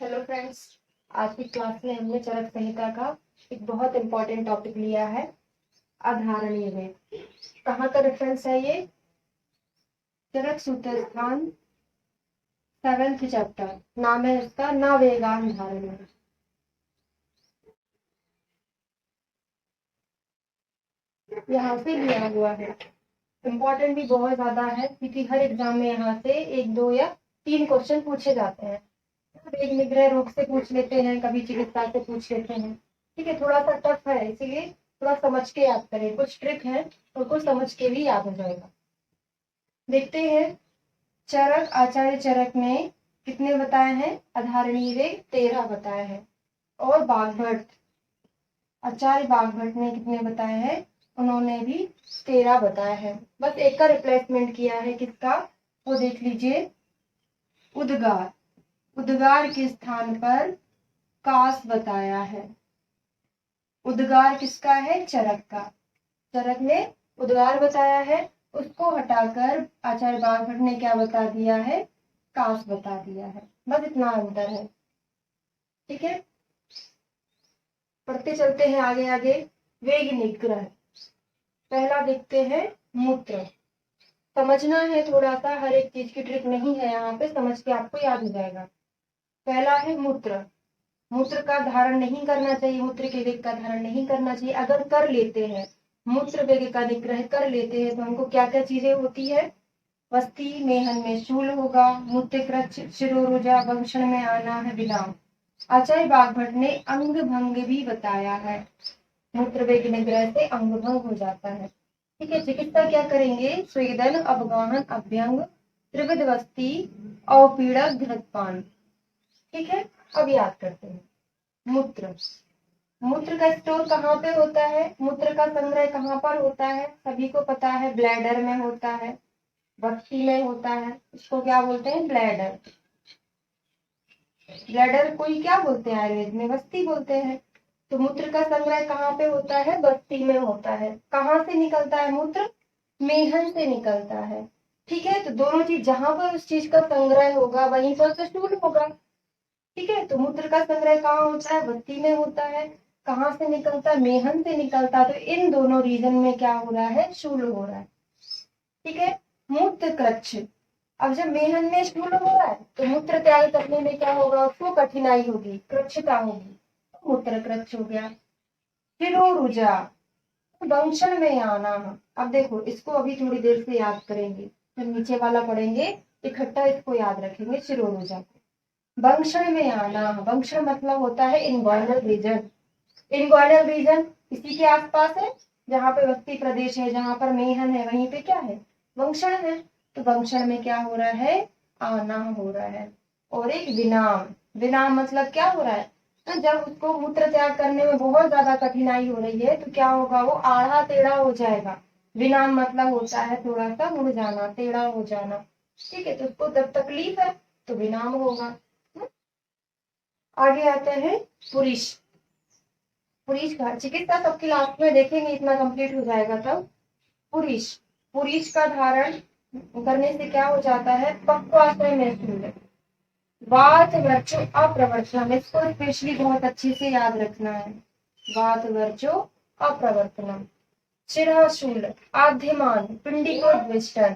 Hello friends, आज की class में हमने चरक संहिता का एक बहुत इंपॉर्टेंट टॉपिक लिया है, अधारणीय वेग। कहाँ का रेफरेंस है ये? चरक सूत्र स्थान 7th चैप्टर, नाम है इसका न वेगान धारणीय। यहाँ से लिया हुआ है। इम्पोर्टेंट भी बहुत ज्यादा है क्योंकि हर एग्जाम में यहाँ से 1, 2 या 3 क्वेश्चन पूछे जाते हैं। वेग निग्रह रोग से पूछ लेते हैं, कभी चिकित्सा से पूछ लेते हैं। ठीक है, थोड़ा सा टफ है, इसीलिए थोड़ा समझ के याद करें। कुछ ट्रिक है और कुछ समझ के भी याद हो जाएगा। देखते हैं, चरक आचार्य चरक ने कितने बताए हैं? अधारणीय वेग 13 बताए हैं। और बागभट्ट, आचार्य बागभट्ट ने कितने बताए हैं? उन्होंने भी 13 बताया है। बस एक का रिप्लेसमेंट किया है, किसका? वो देख लीजिए, उद्गार। उद्गार के स्थान पर कास बताया है। उद्गार किसका है? चरक का। चरक ने उद्गार बताया है, उसको हटाकर आचार्य बागभट्ट ने क्या बता दिया है? कास बता दिया है। बस इतना अंतर है। ठीक है, पढ़ते चलते हैं आगे आगे। वेग निग्रह, पहला देखते हैं मूत्र। समझना है थोड़ा सा, हर एक चीज की ट्रिक नहीं है यहाँ पे, समझ के आपको याद हो जाएगा। पहला है मूत्र। मूत्र का धारण नहीं करना चाहिए, मूत्र के वेग का धारण नहीं करना चाहिए। अगर कर लेते हैं, मूत्र वेग का निग्रह कर लेते हैं, तो हमको क्या क्या चीजें होती है? वस्ती मेहन में शूल होगा, मूत्र कृच्छ शिरोरुजा, वंक्षण में आना है विराम। आचार्य बागभट्ट ने अंग भंग भी बताया है, मूत्र वेग निग्रह से अंग भंग हो जाता है। ठीक है, चिकित्सा क्या करेंगे? स्वेदन, अवगाहन, अभ्यंग, त्रिविध वस्ती, अवपीड़क, घृतपान। ठीक है, अब याद करते हैं। मूत्र, मूत्र का स्टोर कहाँ पे होता है? मूत्र का संग्रह कहाँ पर होता है? सभी को पता है, ब्लैडर में होता है, वस्ती में होता है। इसको क्या बोलते हैं? ब्लैडर। ब्लैडर कोई क्या बोलते हैं आयुर्वेद में? वस्ती बोलते हैं। तो मूत्र का संग्रह कहाँ पे होता है? वस्ती में होता है। कहाँ से निकलता है मूत्र? मेहन से निकलता है। ठीक है, तो दोनों चीज, जहां पर उस चीज का संग्रह होगा वहीं पर तो शूल होगा। ठीक है, तो मूत्र का संग्रह कहाँ होता है? वस्ती में होता है। कहाँ से निकलता है? मेहन से निकलता है। तो इन दोनों रीजन में क्या हो रहा है? शूल हो रहा है। ठीक है, मूत्र कृच्छ। अब जब मेहन में शूल हो रहा है तो मूत्र त्याग करने में क्या होगा? उसको कठिनाई होगी, कृच्छता होगी, मूत्र कृच्छ हो गया। शिरोरुजा, वंक्षण में आना। अब देखो, इसको अभी थोड़ी देर से याद करेंगे, फिर नीचे वाला पढ़ेंगे, इकट्ठा इसको याद रखेंगे। शिरोरुजा, वंक्षण में आना। वंक्षण मतलब होता है इनग्वायनल रीजन। इनग्वायनल रीजन इसी के आसपास है, जहाँ पे वस्ती प्रदेश है, जहाँ पर मेहन है, वहीं पे क्या है? वंक्षण है। तो वंक्षण में क्या हो रहा है? आना हो रहा है। और एक विनाम। विनाम मतलब क्या हो रहा है? तो जब उसको मूत्र त्याग करने में बहुत ज्यादा कठिनाई हो रही है तो क्या होगा? वो आड़ा टेढ़ा हो जाएगा। विनाम मतलब होता है थोड़ा सा मुड़ जाना, टेढ़ा हो जाना। ठीक है, तो उसको जब तकलीफ है तो विनाम होगा। आगे आते हैं पुरुष। पुरुष का चिकित्सा सबके लास्ट में देखेंगे, इतना कंप्लीट हो जाएगा तब। पुरुष, पुरुष का धारण करने से क्या हो जाता है? पक्वाशय में शूल, वात वर्चो अप्रवर्तनम। इसको स्पेशली बहुत अच्छे से याद रखना है। वात वर्चो अप्रवर्तनम, शिराशूल, आद्यमान, पिंडिकोद्वेष्टन।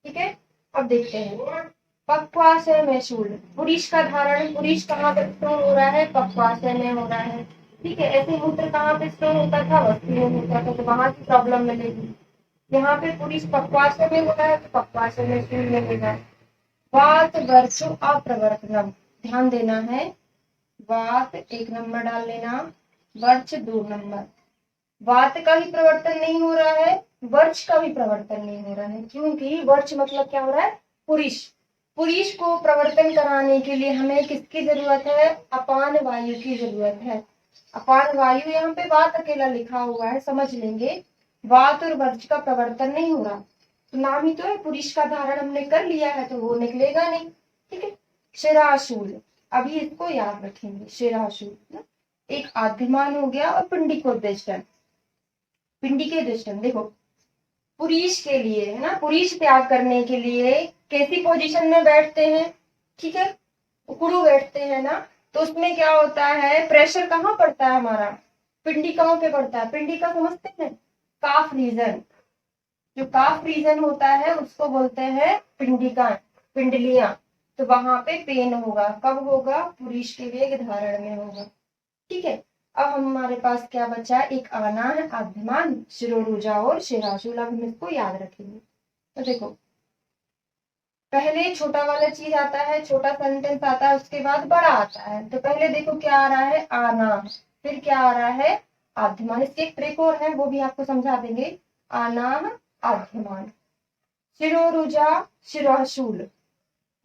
ठीक है, अब देखते हैं पक्वाशय में शूल। पुरुष का धारण, पुरुष कहाँ पे स्टोर हो रहा है? पक्वाशय में हो रहा है। ठीक है, ऐसे मूत्र कहाँ पे स्टोर होता था? वस्ती में होता था, तो वहां की प्रॉब्लम मिलेगी। यहाँ पे पुरुष पक्वाशय में हो रहा है तो पक्वाशय में शूल मिलेगा। वात वर्चो अप्रवर्तनम, ध्यान देना है। वात 1 नंबर डाल लेना, वर्च 2 नंबर। वात का भी प्रवर्तन नहीं हो रहा है, वर्च का भी प्रवर्तन नहीं हो रहा है, क्योंकि वर्च मतलब क्या हो रहा है? पुरुष। पुरुष को प्रवर्तन कराने के लिए हमें किसकी जरूरत है? अपान वायु की जरूरत है। अपान वायु, यहाँ पे वात अकेला लिखा हुआ है, समझ लेंगे। वात और वर्च का प्रवर्तन नहीं हो रहा, तो नाम ही तो है, पुरुष का धारण हमने कर लिया है तो वो निकलेगा नहीं। ठीक है, शिराशूल, अभी इसको याद रखेंगे। शिराशूल एक आद्यमान हो गया, और पिंडिकोद्वेष्टन। पिंडी के दृष्टन देखो, पुरुष के लिए है ना, पुरुष त्याग करने के लिए कैसी पोजीशन में बैठते हैं? ठीक है, उकड़ू बैठते हैं ना, तो उसमें क्या होता है, प्रेशर कहाँ पड़ता है हमारा, पिंडिकाओं पे पड़ता है। पिंडिका समझते हैं, काफ रीजन, जो काफ रीजन होता है उसको बोलते हैं पिंडिका, पिंडलियां। तो वहां पे पेन होगा, कब होगा, पुरुष के वेग धारण में होगा। ठीक है, अब हमारे पास क्या बचा, एक आना है, आद्यमान, शिरोरुजा और शिराशूल। अब हम इसको याद रखेंगे। तो देखो, पहले छोटा वाला चीज आता है, छोटा सेंटेंस आता है, उसके बाद बड़ा आता है। तो पहले देखो क्या आ रहा है, आना, फिर क्या आ रहा है, आद्यमान। इसकी एक ट्रिक और है, वो भी आपको समझा देंगे। आनाम आद्यमान, शिरोरुजा शिराशूल,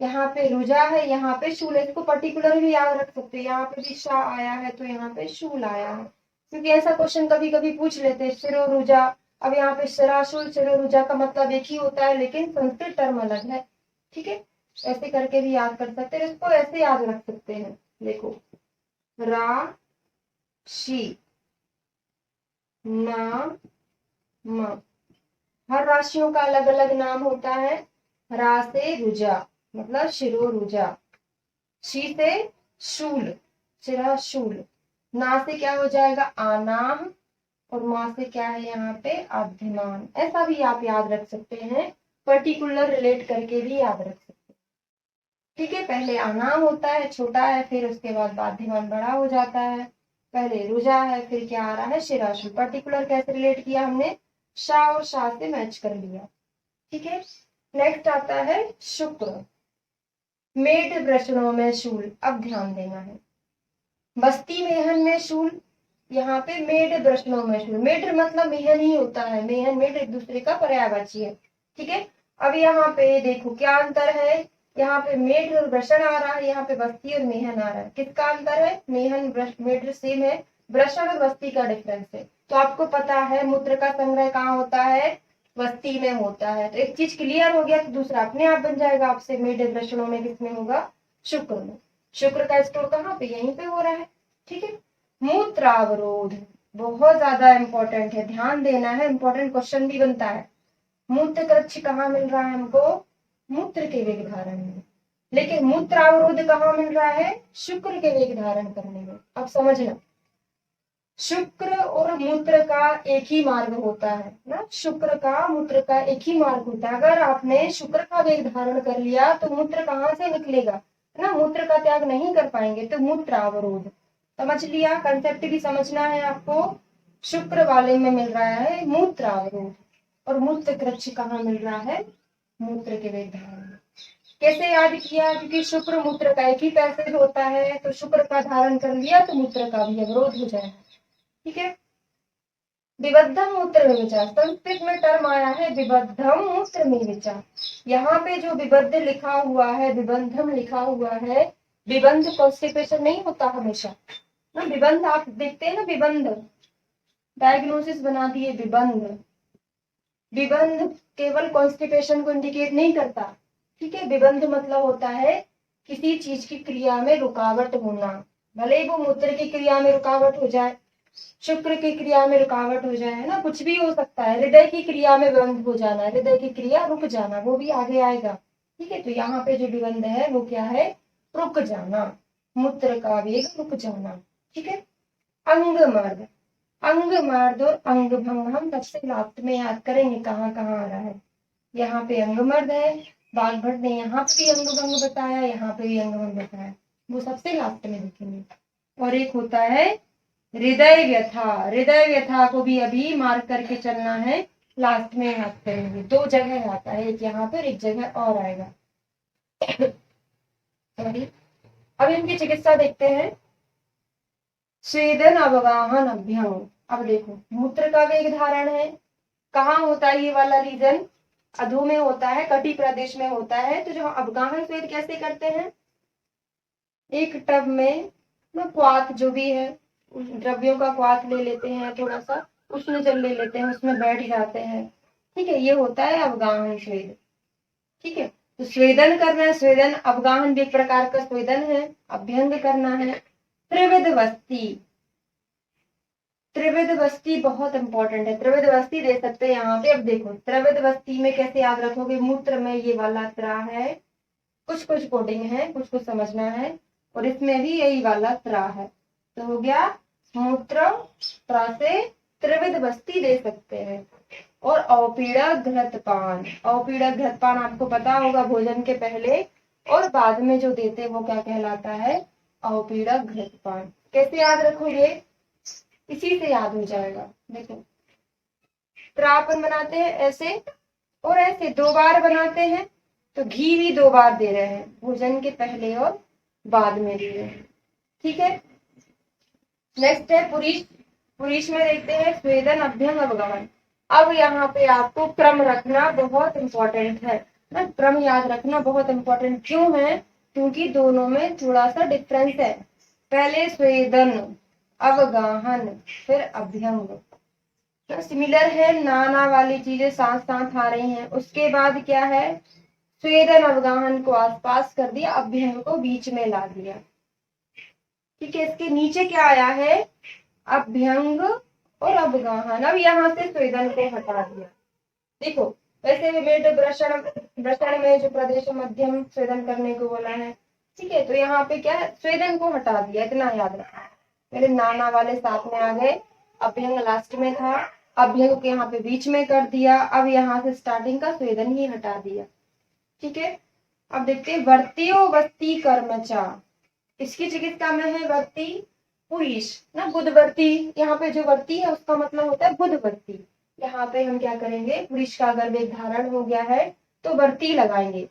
यहाँ पे रुजा है, यहाँ पे शूल है। इसको पर्टिकुलर भी याद रख सकते हैं, यहाँ पे भी शाह आया है तो यहाँ पे शूल आया है, क्योंकि ऐसा क्वेश्चन कभी कभी पूछ लेते हैं, शिरो रुजा। अब यहाँ पे शिराशूल शिरो रुजा का मतलब एक ही होता है, लेकिन संस्कृत टर्म अलग है। ठीक है, ऐसे करके भी याद कर सकते हैं, इसको ऐसे याद रख सकते हैं। देखो, रा शी ना म, हर राशियों का अलग अलग नाम होता है। रा से रुजा मतलब शिरो रुजा, शी से शूल शिरा शूल, ना से क्या हो जाएगा, आनाम, और माँ से क्या है यहाँ पे, आद्यमान। ऐसा भी आप याद रख सकते हैं, पर्टिकुलर रिलेट करके भी याद रख सकते हैं। ठीक है, पहले आनाम होता है, छोटा है, फिर उसके बाद बाध्यमान बड़ा हो जाता है। पहले रुजा है, फिर क्या आ रहा है, शिराशूल। पर्टिकुलर कैसे रिलेट किया हमने, शाह और शाह से मैच कर लिया। ठीक है, नेक्स्ट आता है शुक्र, मेड वृषणों में शूल। अब ध्यान देना है, बस्ती मेहन में शूल, यहाँ पे मेड वृषणों में शूल। मेड मतलब मेहन ही होता है, मेहन मेड एक दूसरे का पर्यायवाची है। ठीक है, अब यहाँ पे देखो क्या अंतर है, यहाँ पे मेड और वृषण आ रहा है, यहाँ पे बस्ती और मेहन आ रहा है। किसका अंतर है, मेहन मेड सेम है, वृषण और बस्ती का डिफरेंस है। तो आपको पता है मूत्र का संग्रह कहाँ होता है, बस्ती में होता है। तो एक चीज क्लियर हो गया, तो दूसरा अपने आप बन जाएगा आपसे, मेड वृषणों में किसमें होगा, शुक्र में। शुक्र का स्टोर कहाँ पे, यहीं पे हो रहा है। ठीक है, मूत्रावरोध बहुत ज्यादा इंपॉर्टेंट है, ध्यान देना है, इंपॉर्टेंट क्वेश्चन भी बनता है। मूत्र कक्ष कहाँ मिल रहा है हमको, मूत्र के वेग धारण में, लेकिन मूत्रावरोध कहाँ मिल रहा है, शुक्र के वेग धारण करने में। अब समझना, शुक्र और मूत्र का एक ही मार्ग होता है ना, शुक्र का मूत्र का एक ही मार्ग होता है। अगर आपने शुक्र का वेग धारण कर लिया तो मूत्र कहाँ से निकलेगा ना, मूत्र का त्याग नहीं कर पाएंगे, तो मूत्र अवरोध। समझ लिया, कंसेप्ट भी समझना है आपको। शुक्र वाले में मिल रहा है मूत्र अवरोध, और मूत्र कक्ष कहाँ मिल रहा है, मूत्र के वेग धारण में। कैसे याद किया, क्योंकि शुक्र मूत्र का एक ही पैसेज होता है, तो शुक्र का धारण कर लिया तो मूत्र का भी अवरोध हो जाएगा। ठीक है, विबद्धम मूत्र में विचार, संस्कृत में टर्म आया है विबद्धम मूत्र में विचार। यहाँ पे जो विबद्ध लिखा हुआ है, विबंधम लिखा हुआ है, विबंध कॉन्स्टिपेशन नहीं होता हमेशा ना, विबंध आप देखते हैं ना, विबंध डायग्नोसिस बना दिए, विबंध, विबंध केवल कॉन्स्टिपेशन को इंडिकेट नहीं करता। ठीक है, विबंध मतलब होता है किसी चीज की क्रिया में रुकावट होना, भले ही वो मूत्र की क्रिया में रुकावट हो जाए, शुक्र की क्रिया में रुकावट हो जाए, है ना, कुछ भी हो सकता है। हृदय की क्रिया में बंद हो जाना, हृदय की क्रिया रुक जाना, वो भी आगे आएगा। ठीक है, तो यहाँ पे जो विबंध है वो क्या है, रुक जाना, मूत्र का वेग रुक जाना। ठीक है, अंग मर्द, अंग मर्द और अंग भंग हम सबसे लास्ट में याद करेंगे, कहाँ कहाँ आ रहा है। यहाँ पे अंग मर्द है, बाघ भट्ट ने यहाँ पे भी अंग भंग बताया, यहाँ पे भी अंग भंग बताया, वो सबसे लास्ट में देखेंगे। और एक होता है हृदय व्यथा, हृदय व्यथा को भी अभी मार्क करके चलना है, लास्ट में याद करेंगे। दो जगह आता है, एक यहाँ पर एक जगह और आएगा। अब इनकी चिकित्सा देखते हैं। स्वेदन अवगाहन अभ्यंग। अब देखो, मूत्र का वेग धारण है, कहाँ होता है ये वाला रीजन, अधो में होता है, कटी प्रदेश में होता है। तो जो अवगाहन स्वेद कैसे करते हैं, एक टब में क्वाथ जो भी है, द्रव्यों का क्वाथ ले लेते हैं, थोड़ा सा उष्ण जल ले लेते हैं, उसमें बैठ जाते हैं। ठीक है, ये होता है अवगाहन स्वेद। ठीक है, तो स्वेदन करना है, स्वेदन अवगाहन भी एक प्रकार का स्वेदन है, अभ्यंग करना है। त्रिविध वस्ती, त्रिविध वस्ती बहुत इंपॉर्टेंट है, त्रिविध वस्ती दे सकते हैं यहाँ पे। अब देखो त्रिविध वस्ती में कैसे याद रखोगे, मूत्र में ये वाला त्रा है, कुछ कुछ कोडिंग है, कुछ कुछ समझना है। और इसमें भी यही वाला त्रा है। तो हो गया मूत्र, त्रा से त्रिविध वस्ती दे सकते हैं। और औपीड़क घृतपान, औपीड़क घृतपान आपको पता होगा, भोजन के पहले और बाद में जो देते हैं वो क्या कहलाता है, औपीड़क घृतपान। कैसे याद रखोगे, इसी से याद हो जाएगा। देखो त्रापन बनाते हैं ऐसे और ऐसे, 2 बार बनाते हैं, तो घी भी 2 बार दे रहे हैं, भोजन के पहले और बाद में दे रहे हैं। ठीक है, नेक्स्ट है पुरीश। पुरीश में देखते हैं स्वेदन, अभ्यंग, अवगमन। अब यहाँ पे आपको क्रम रखना बहुत इंपॉर्टेंट है ना, क्रम याद रखना बहुत इंपॉर्टेंट क्यों है, क्योंकि दोनों में थोड़ा सा डिफरेंस है। पहले स्वेदन, अवगाहन, फिर अभ्यंग। तो सिमिलर है, नाना वाली चीजें साथ साथ आ रही हैं। उसके बाद क्या है, स्वेदन अवगाहन को आसपास कर दिया, अभ्यंग को बीच में ला दिया। ठीक है, इसके नीचे क्या आया है, अभ्यंग और अवगाहन। अब यहाँ से स्वेदन को हटा दिया। देखो वैसे विमिड ब्रषण में जो प्रदेश मध्यम स्वेदन करने को बोला है, ठीक है, तो यहाँ पे क्या है, स्वेदन को हटा दिया, इतना याद रखना। पहले नाना वाले साथ में आ गए, अभ्यंग लास्ट में था, अभ्यंग को यहाँ पे बीच में कर दिया। अब यहाँ से स्टार्टिंग का स्वेदन ही हटा दिया। ठीक है, अब देखते हैं वर्तियो वस्ती कर्मचा। इसकी चिकित्सा में है वर्ती पुरीश ना, बुधवर्ती। यहाँ पे जो वर्ती है उसका मतलब होता है बुधवर्ती। यहाँ पे हम क्या करेंगे, पुरीश का अगर वेग धारण हो गया है तो वर्ती लगाएंगे,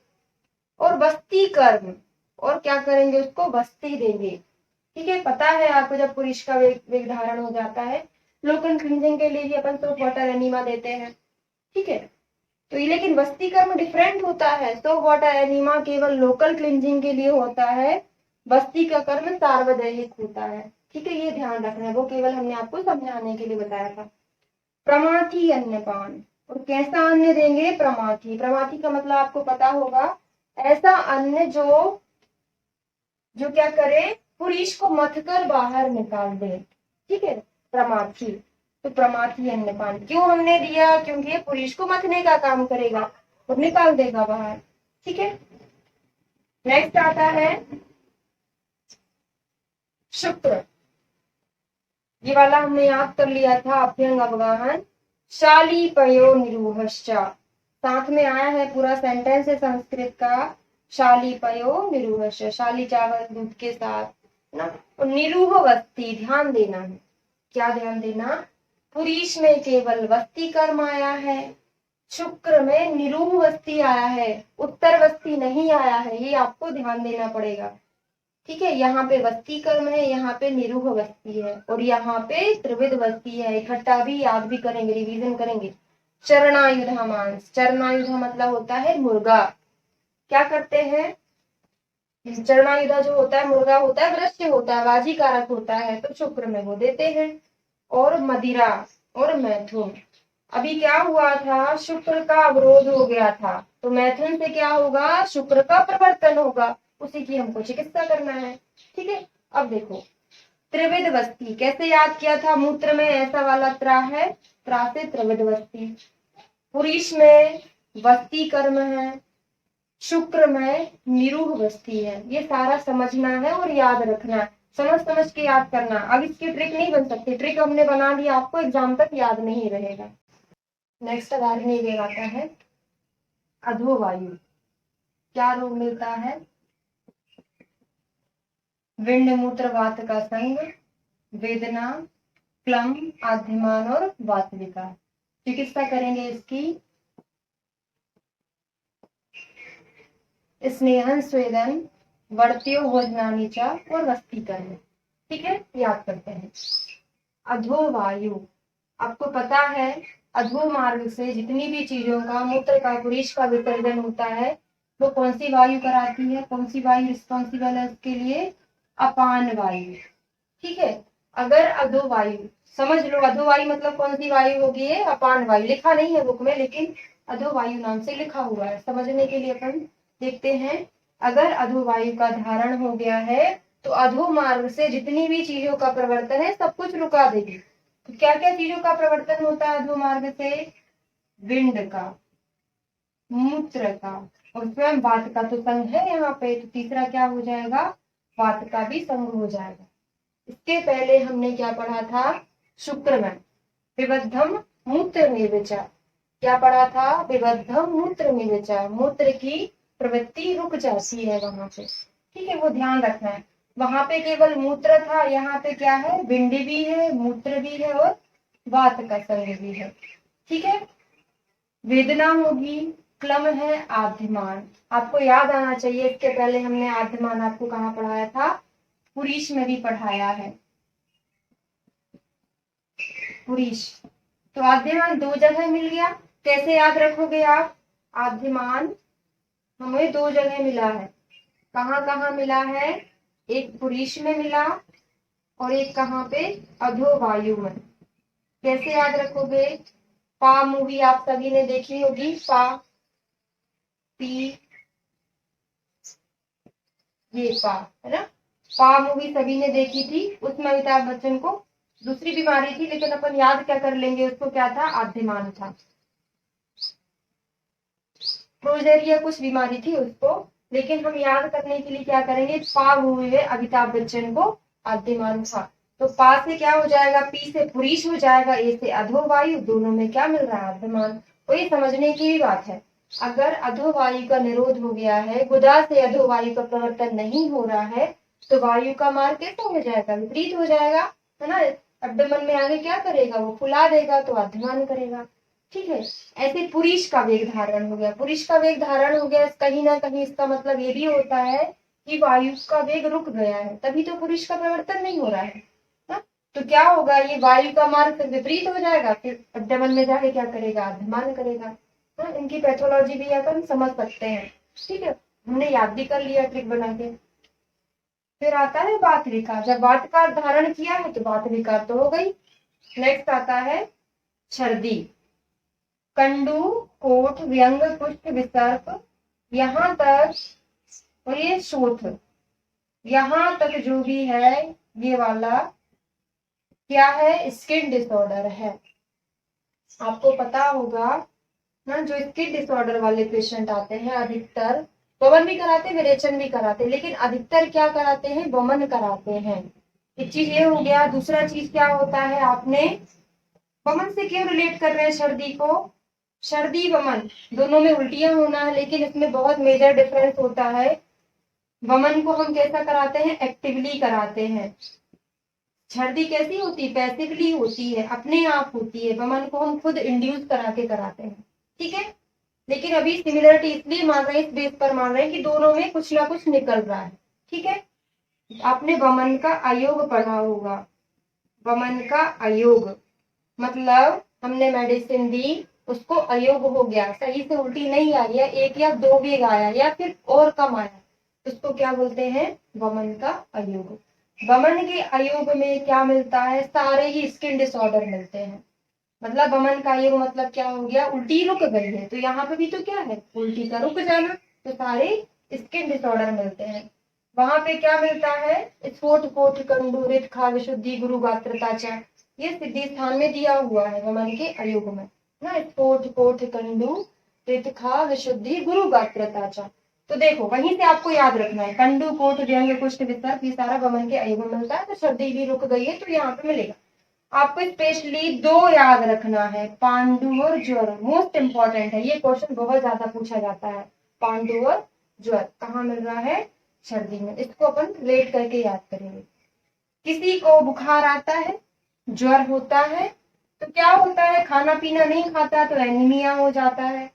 और बस्ती कर्म, और क्या करेंगे, उसको बस्ती देंगे। ठीक है, पता है आपको, जब पुरीश का वेग धारण हो जाता है, लोकल क्लींजिंग के लिए भी अपन सोप वाटर एनीमा देते हैं। ठीक है, तो ये लेकिन बस्ती कर्म डिफरेंट होता है। सोप वाटर एनीमा केवल लोकल क्लींजिंग के लिए होता है, बस्ती का कर्म सार्वदैहिक होता है। ठीक है, ये ध्यान रखना है, वो केवल हमने आपको समझाने के लिए बताया था। प्रमाथी अन्नपान, और कैसा अन्न देंगे, प्रमाथी। प्रमाथी का मतलब आपको पता होगा, ऐसा अन्न जो जो क्या करे, पुरीश को मथकर बाहर निकाल दे। ठीक है, प्रमाथी। तो प्रमाथी अन्नपान क्यों हमने दिया, क्योंकि ये पुरीश को मथने का काम करेगा और निकाल देगा बाहर। ठीक है, नेक्स्ट आता है शुक्र। ये वाला हमने याद कर लिया था, अभ्यंग अवगाहन। शाली पयो निरूहश्चा, साथ में आया है, पूरा सेंटेंस है संस्कृत का, शाली पयो निरूहश्च, शाली चावल दूध के साथ ना। और निरूह वस्ती, ध्यान देना है, क्या ध्यान देना, पुरीश में केवल वस्ती कर्म आया है, शुक्र में निरूह वस्ती आया है, उत्तर वस्ती नहीं आया है, ये आपको ध्यान देना पड़ेगा। ठीक है, यहाँ पे वस्ती कर्म है, यहाँ पे निरूह वस्ती है, और यहाँ पे त्रिविध वस्ती है। इकट्ठा भी याद भी करेंगे, रिवीजन करेंगे। चरणायुधा मांस, चरणायुधा मतलब होता है मुर्गा। क्या करते हैं, चरणायुधा जो होता है मुर्गा होता है, वृश्य होता है, बाजी कारक होता है, तो शुक्र में वो देते हैं। और मदिरा और मैथुन। अभी क्या हुआ था, शुक्र का अवरोध हो गया था, तो मैथुन से क्या होगा, शुक्र का प्रवर्तन होगा, उसी की हमको चिकित्सा करना है। ठीक है, अब देखो त्रिविध वस्ती कैसे याद किया था, मूत्र में ऐसा वाला त्रा है, त्रा से त्रिविध वस्ती। पुरीश में वस्ती कर्म है, शुक्र में निरूह वस्ती है। ये सारा समझना है और याद रखना है, समझ समझ के याद करना। अब इसकी ट्रिक नहीं बन सकती, ट्रिक हमने बना ली, आपको एग्जाम तक याद नहीं रहेगा। नेक्स्ट अधारणीय वेग आता है अधोवायु। क्या रोग मिलता है, विंड मूत्र वात का संग, वेदना, क्लम, आद्यमान और वातविका। चिकित्सा करेंगे इसकी, स्नेहन स्वेदन, वर्त्यो भोजनानी चा, और वस्ती कर्म। ठीक है, याद करते हैं। अधोवायु, आपको पता है अधो मार्ग से जितनी भी चीजों का, मूत्र का, पुरीश का विसर्जन होता है, वो कौन सी वायु कराती है, कौन सी वायु रिस्पॉन्सिबल है उसके लिए, अपान वायु। ठीक है, अगर अधोवायु, समझ लो अधोवायु मतलब कौन सी वायु होगी, है अपान वायु। लिखा नहीं है बुक में, लेकिन अधोवायु नाम से लिखा हुआ है, समझने के लिए अपन देखते हैं। अगर अधोवायु का धारण हो गया है तो अधो मार्ग से जितनी भी चीजों का प्रवर्तन है सब कुछ रुका देगी। तो क्या क्या चीजों का प्रवर्तन होता है अधो मार्ग से, विंड का, मूत्र का और स्वयं वात का तो संघ है यहाँ पे, तो तीसरा क्या हो जाएगा, वात का भी संघ हो जाएगा। इसके पहले हमने क्या पढ़ा था, शुक्र में विबद्धम मूत्र में विचार, क्या पढ़ा था, विबद्धम मूत्र में विचार, मूत्र की प्रवृत्ति रुक जाती है वहां पे, ठीक है, वो ध्यान रखना है। वहां पे केवल मूत्र था, यहाँ पे क्या है, बिंदी भी है, मूत्र भी है और वात का संग भी है, ठीक है। वेदना होगी, क्लम है, आद्यमान, आपको याद आना चाहिए, इसके पहले हमने आद्यमान आपको कहाँ पढ़ाया था, पुरीश में भी पढ़ाया है, पुरीश। तो आद्यमान दो जगह मिल गया, कैसे याद रखोगे आप, आद्यमान हमें दो जगह मिला है, कहाँ कहाँ मिला है, एक पुरीश में मिला और एक कहाँ पे, अधोवायु में। कैसे याद रखोगे, पा मूवी आप सभी ने देखी होगी, पा पी, ये पा है ना, पा मूवी सभी ने देखी थी, उसमें अमिताभ बच्चन को दूसरी बीमारी थी, लेकिन अपन याद क्या कर लेंगे उसको, क्या था, आद्यमान था, प्रोजेरिया कुछ बीमारी थी उसको, लेकिन हम याद करने के लिए क्या करेंगे, पा मूवी में अमिताभ बच्चन को आद्यमान था, तो पा से क्या हो जाएगा, पी से पुरीश हो जाएगा, ए से अधोवायु, दोनों में क्या मिल रहा है, आद्यमान। तो ये समझने की भी बात है, अगर अधोवायु का निरोध हो गया है, गुदा से अधोवायु का प्रवर्तन नहीं हो रहा है, तो वायु का मार्ग कैसा हो जाएगा, विपरीत हो जाएगा, है ना, अब्डोमेन में आगे क्या करेगा, वो फुला देगा, तो आद्यमान करेगा, ठीक है। ऐसे पुरीश का वेग धारण हो गया, पुरीश का वेग धारण हो गया, कहीं ना कहीं इसका मतलब ये भी होता है कि वायु का वेग रुक गया है, तभी तो पुरीश का प्रवर्तन नहीं हो रहा है ना? तो क्या होगा, ये वायु का मार्ग फिर विपरीत हो जाएगा, फिर अब्डोमेन में जाके क्या करेगा, आद्यमान करेगा ना? इनकी पैथोलॉजी भी अपन समझ सकते हैं, ठीक है, हमने याद भी कर लिया ट्रिक बना के। फिर आता है वात विकार, जब वात का धारण किया है तो वात विकार तो हो गई। नेक्स्ट आता है छर्दी, कंडू, कोठ, व्यंग, कुष्ठ, विसर्प, यहाँ तक, और ये शोथ, यहाँ तक जो भी है ये वाला क्या है, स्किन डिसऑर्डर है। आपको पता होगा ना, जो स्किन डिसऑर्डर वाले पेशेंट आते हैं अधिकतर वमन भी कराते, विरेचन भी कराते, लेकिन अधिकतर क्या कराते हैं, वमन कराते हैं। एक चीज ये हो गया, दूसरा चीज क्या होता है, आपने वमन से क्यों रिलेट कर रहे हैं सर्दी को, सर्दी वमन दोनों में उल्टियां होना है, लेकिन इसमें बहुत मेजर डिफरेंस होता है। वमन को हम कैसा कराते हैं, एक्टिवली कराते हैं, सर्दी कैसी होती है, पैसिवली होती है, अपने आप होती है, वमन को हम खुद इंड्यूस करा के कराते हैं, ठीक है। लेकिन अभी सिमिलरिटी इसलिए मान रहे हैं, इस बेस पर मान रहे हैं कि दोनों में कुछ ना कुछ निकल रहा है, ठीक है। आपने वमन का अयोग पढ़ा होगा, वमन का अयोग मतलब हमने मेडिसिन दी, उसको अयोग हो गया, सही से उल्टी नहीं आई है, एक या दो वेग आया या फिर और कम आया, उसको क्या बोलते हैं, वमन का अयोग। वमन के अयोग में क्या मिलता है, सारे ही स्किन डिसऑर्डर मिलते हैं, मतलब वमन का अयोग मतलब क्या हो गया, उल्टी रुक गई है, तो यहाँ पे भी तो क्या है, उल्टी का रुक जाना, तो सारे स्किन डिसऑर्डर मिलते हैं। वहां पे क्या मिलता है, स्फोट, कोठ, कंडू, रित, खा, विशुद्धि, गुरु, गात्रता, ये सिद्धि स्थान में दिया हुआ है वमन के अयोग में ना, स्फोट, कोठ, कंडू, रित, खा, विशुद्धि, गुरु, गात्रता। तो देखो वहीं से आपको याद रखना है, कंडू, कोठ, व्यंग, कुष्ठ, विसर्प, ये सारा वमन के अयोग में मिलता है, तो सर्दी भी रुक गई है तो यहाँ पे मिलेगा। आपको स्पेशली दो याद रखना है, पांडु और ज्वर, मोस्ट इंपॉर्टेंट है, ये क्वेश्चन बहुत ज्यादा पूछा जाता है, पांडु और ज्वर कहाँ मिल रहा है, सर्दी में, इसको अपन रिलेट करके याद करेंगे। किसी को बुखार आता है, ज्वर होता है, तो क्या होता है, खाना पीना नहीं खाता तो एनीमिया हो जाता है,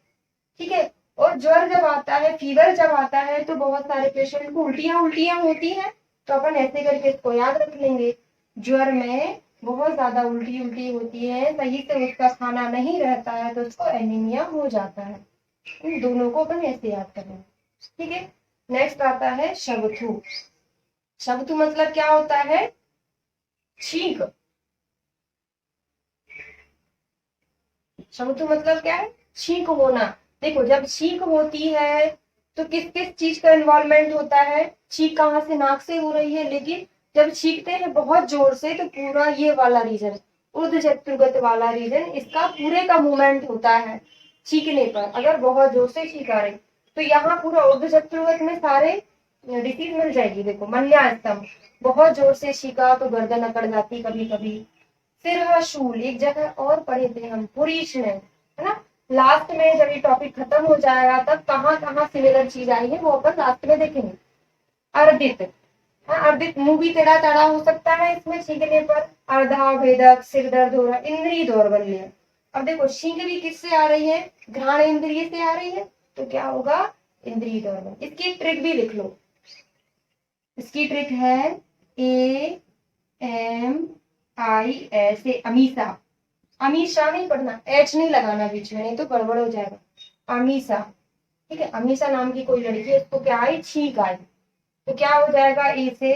ठीक है। और ज्वर जब आता है, फीवर जब आता है, तो बहुत सारे पेशेंट को उल्टियां उल्टियां होती है, तो अपन ऐसे करके इसको याद रख लेंगे, ज्वर में बहुत ज्यादा उल्टी उल्टी होती है, सही से उसका खाना नहीं रहता है, तो उसको एनीमिया हो जाता है। इन दोनों को अपन ऐसे याद करेंगे, ठीक है। नेक्स्ट आता है शवथु, शवथु मतलब क्या होता है, छींक, शवथु मतलब क्या है, छींक होना। देखो जब छींक होती है तो किस किस चीज का इन्वॉल्वमेंट होता है, छींक कहाँ से, नाक से हो रही है, लेकिन जब छींकते हैं बहुत जोर से तो पूरा ये वाला रीजन, ऊर्ध्व चतुर्गत वाला रीजन, इसका पूरे का मूवमेंट होता है छींकने पर, अगर बहुत जोर से छींक आ रही। तो यहाँ पूरा ऊर्ध्वजत्रुवत में सारे डिसीज मिल जाएगी। देखो मन्यास्तम, बहुत जोर से छींका तो गर्दन अकड़ जाती कभी कभी। सिरहाशूल, एक जगह और पढ़े थे हम पुरीश में, है ना। लास्ट में जब ये टॉपिक खत्म हो जाएगा तब कहाँ कहाँ सिमिलर चीज आई है वो अपन लास्ट में देखेंगे। अर्दित, हाँ अर्दित, मुंह भी टेढ़ा टेढ़ा हो सकता है इसमें छींकने पर। अर्धा भेदक, सिर दर्द हो रहा, इंद्रिय दौर्बल्य। अब देखो छींक भी किससे आ रही है, घ्राण इंद्रिय से आ रही है, तो क्या होगा, इंद्रिय दौर्बल्य। इसकी एक ट्रिक भी लिख लो, इसकी ट्रिक है AMIS, अमीषा। अमीषा नहीं पढ़ना, एच नहीं लगाना बीच में, नहीं तो गड़बड़ हो जाएगा। अमीषा, ठीक है। अमीषा नाम की कोई लड़की है, उसको क्या आई, छींक आई, तो क्या हो जाएगा ए से।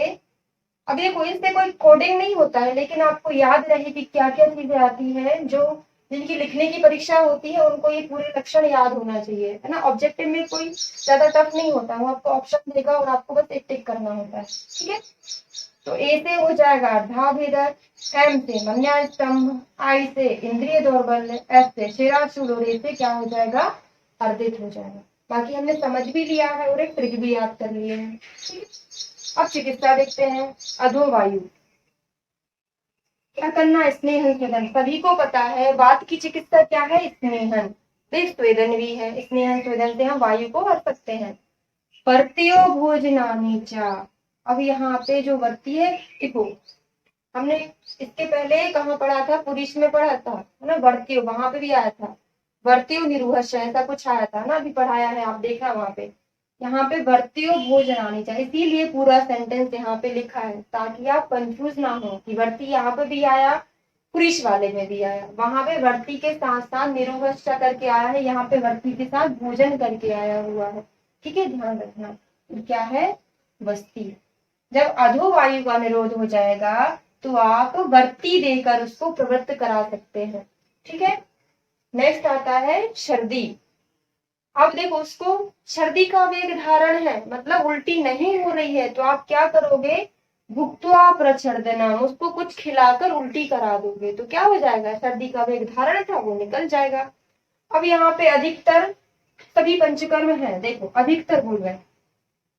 अब ये कोई इससे कोई कोडिंग नहीं होता है, लेकिन आपको याद रहे कि क्या क्या चीजें आती है जो जिनकी लिखने की परीक्षा होती है उनको ये पूरे लक्षण याद होना चाहिए, है ना। ऑब्जेक्टिव में कोई ज्यादा टफ नहीं होता, वो आपको ऑप्शन देगा और आपको बस एक टिक करना होता है, ठीक है। तो ए से हो जाएगा अर्धाभेदक, एम से मन्यास्तंभ, आई से इंद्रिय दौर्बल्य, एफ से शिराशूल और ए से क्या हो जाएगा, अर्दित हो जाएगा। बाकी हमने समझ भी लिया है और एक ट्रिक भी याद कर लिए हैं, ठीक है। अब चिकित्सा देखते हैं। अधोवायु, क्या करना, स्नेहन स्वेदन। सभी को पता है वात की चिकित्सा क्या है, स्नेहन। तो स्वेदन भी है, स्नेहन स्वेदन से हम वायु को हर सकते हैं। वर्त्यो भोजनानि च, अब यहाँ पे जो वर्ती है, देखो हमने इसके पहले कहाँ पढ़ा था, पुरुष में पढ़ा था, है ना। वर्त्यो वहां पे भी आया था, वर्त्यो निरूहश ऐसा कुछ आया था ना, अभी पढ़ाया है आप देखा वहां पे। यहाँ पे वर्त्यो भोजनानि च, इसीलिए पूरा सेंटेंस यहाँ पे लिखा है ताकि आप कंफ्यूज ना हो कि वर्ती यहाँ पे भी आया, पुरुष वाले में भी आया। वहां पे वर्ती के साथ साथ निरूहश करके आया है, यहाँ पे वर्ती के साथ भोजन करके आया हुआ है, ठीक है, ध्यान रखना। क्या है, वस्ती। जब अधोवायु का निरोध हो जाएगा तो आप वर्ती देकर उसको प्रवृत्त करा सकते हैं, ठीक है। नेक्स्ट आता है सर्दी। अब देखो उसको सर्दी का वेग धारण है, मतलब उल्टी नहीं हो रही है, तो आप क्या करोगे, भुक्त्वा प्रच्छर्दनम, उसको कुछ खिलाकर उल्टी करा दोगे तो क्या हो जाएगा, सर्दी का वेग धारण था वो निकल जाएगा। अब यहाँ पे अधिकतर सभी पंचकर्म है, देखो अधिकतर बोल रहे हैं।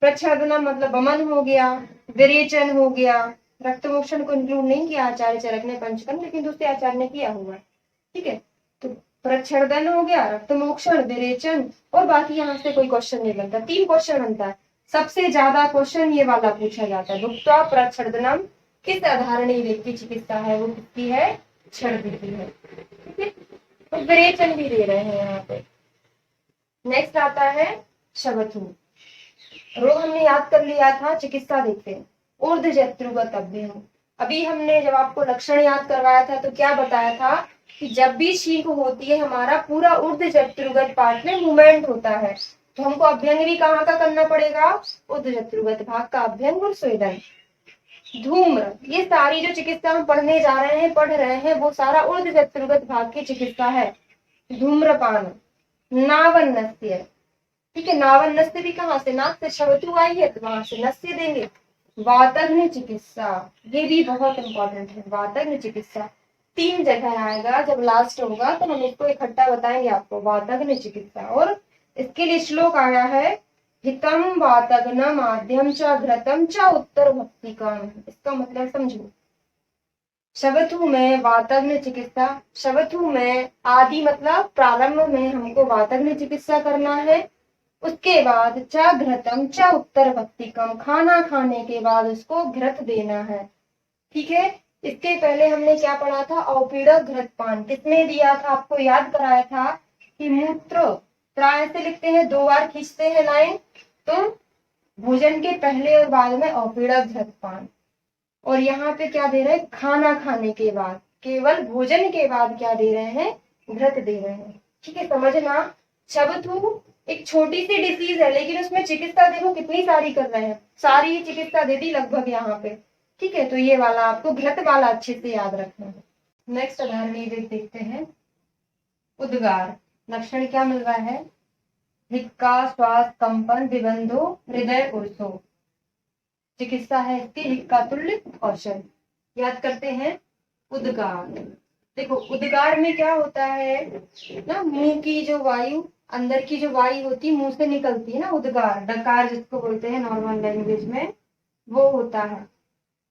प्रच्छादना मतलब वमन हो गया, विरेचन हो गया, रक्तमोक्षण को इंक्लूड नहीं किया आचार्य चरक ने पंचकर्म, लेकिन दूसरे आचार्य ने किया हुआ, ठीक है। तो प्रच्छर्दन हो गया, रक्तमोक्षण, विरेचन, और बाकी यहाँ से कोई क्वेश्चन नहीं बनता, 3 क्वेश्चन बनता है। सबसे ज्यादा क्वेश्चन ये वाला पूछा जाता है, भुक्त्वा प्रच्छर्दनम किस अधारणीय वेग की चिकित्सा है, वो किसकी है, सर्दी की है, ठीक है। तो विरेचन भी दे रहे हैं यहाँ पे। नेक्स्ट आता है शवथु। रोग हमने याद कर लिया था, चिकित्सा देखते हैं। ऊर्ध्वजत्रुगत अभ्यंग, अभी हमने जब आपको लक्षण याद करवाया था तो क्या बताया था कि जब भी छींक होती है हमारा पूरा ऊर्ध्वजत्रुगत पार्ट में मूवमेंट होता है, तो हमको अभ्यंग भी कहाँ का करना पड़ेगा, ऊर्ध्वजत्रुगत भाग का अभ्यंग और स्वेदन। धूम्र, ये सारी जो चिकित्सा हम पढ़ने जा रहे हैं, पढ़ रहे हैं, वो सारा ऊर्ध्वजत्रुगत भाग की चिकित्सा है। धूम्रपान, नावन्नस्य, ठीक है, नावन्नस्य भी कहाँ से, नाक से शवतु आई है तो वहां से नस्य देंगे। वातग्नि चिकित्सा, ये भी बहुत इंपॉर्टेंट है, वातग्नि चिकित्सा 3 जगह आएगा, जब लास्ट होगा तो हम इसको इकट्ठा बताएंगे आपको, वातग्नि चिकित्सा। और इसके लिए श्लोक आया है, हितम वातग्न माध्यम च घृतम च उत्तर भक्तिकम, इसका मतलब समझो। शवथु में वातग्नि चिकित्सा, शवथु में आदि मतलब प्रारंभ में हमको वातग्नि चिकित्सा करना है, उसके बाद च घृतम च उत्तर भक्तिकम, खाना खाने के बाद उसको घृत देना है, ठीक है। इसके पहले हमने क्या पढ़ा था, औपीड़क घृतपान किसने दिया था, आपको याद कराया था कि मूत्र त्राय से लिखते हैं, 2 बार खींचते हैं लाइन, तो भोजन के पहले और बाद में औपीड़क घृतपान। और यहाँ पे क्या दे रहे हैं, खाना खाने के बाद, केवल भोजन के बाद क्या दे रहे हैं, घृत दे रहे हैं, ठीक है, समझना। शवथु एक छोटी सी डिसीज है, लेकिन उसमें चिकित्सा देखो कितनी सारी कर रहे हैं, सारी ही चिकित्सा दे दी लगभग यहाँ पे, ठीक है। तो ये वाला आपको घृत वाला अच्छे से याद रखना है। नेक्स्ट उदाहरण देखते हैं। उद्गार, लक्षण क्या मिल रहा है, हिक्का, श्वास कंपन, विबंधो, हृदय उर्सो, चिकित्सा है इसकी हिक्का तुल्य औषध। याद करते हैं उद्गार। देखो उद्गार में क्या होता है ना, मुंह की जो वायु अंदर की जो वायु होती है मुंह से निकलती है ना, उद्गार, डकार जिसको बोलते हैं नॉर्मल लैंग्वेज में, वो होता है।